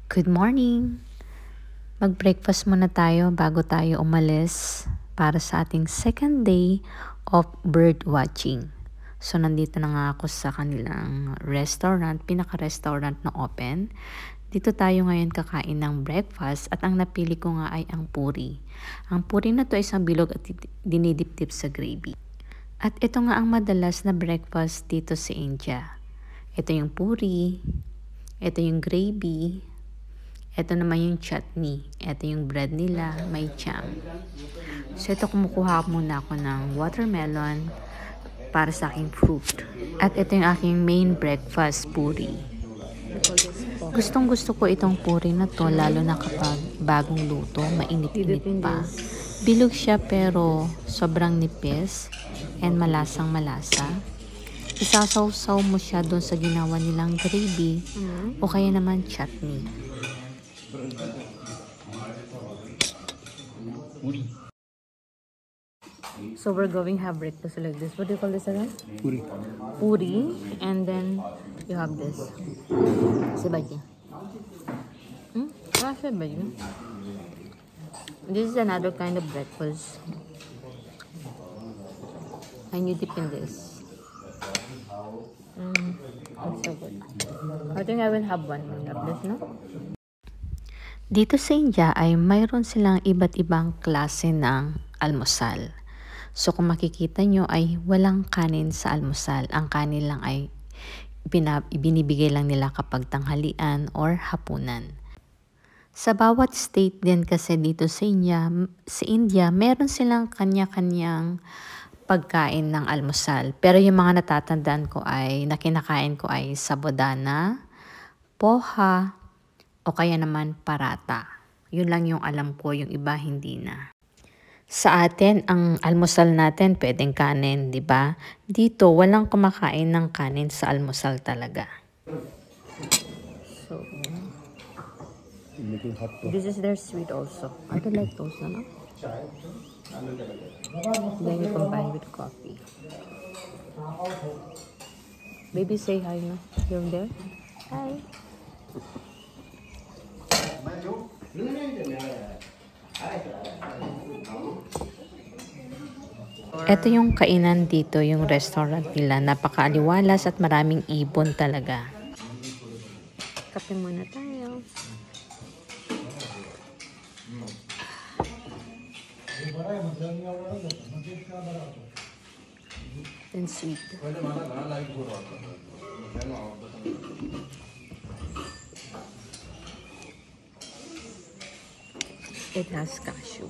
Good morning! Mag-breakfast muna tayo bago tayo umalis para sa ating second day of bird watching. So, nandito na nga ako sa kanilang restaurant, pinaka-restaurant na open. Dito tayo ngayon kakain ng breakfast at ang napili ko nga ay ang puri. Ang puri na to ay isang bilog at dinidip-dip sa gravy. At ito nga ang madalas na breakfast dito sa India. Ito yung puri, ito yung gravy, ito naman yung chutney. Ito yung bread nila, may jam. So ito kumukuha muna ako ng watermelon para sa aking fruit. At ito yung aking main breakfast, puri. Gustong gusto ko itong puri na to, lalo na kapag bagong luto, mainit-init pa. Bilog siya pero sobrang nipis and malasang malasa. Isasaw-saw mo siya doon sa ginawa nilang gravy o kaya naman chutney. So we're going to have breakfast like this. What do you call this again? Puri. Puri. And then you have this. Sebagya. Sebagya. This is another kind of breakfast. And you dip in this. It's so good. I think I will have one of this, no? Dito sa India ay mayroon silang iba't ibang klase ng almusal. So kung makikita nyo ay walang kanin sa almusal. Ang kanin lang ay binibigay lang nila kapag tanghalian or hapunan. Sa bawat state din kasi dito sa India, meron silang kanya-kanyang pagkain ng almusal. Pero yung mga natatandaan ko ay, na kinakain ko ay sabudana, poha, o kaya naman parata. Yun lang yung alam ko, yung iba hindi na. Sa atin, ang almusal natin pwedeng kanin, di ba? Dito, walang kumakain ng kanin sa almusal talaga. So, this is their sweet also. I don't like those, no? Then you combine with coffee. Baby, say hi, no? You're there? Hi. Ito yung kainan dito, yung restaurant nila. Napakaaliwalas at maraming ibon talaga. Kape muna tayo. And sweet. It has cashew.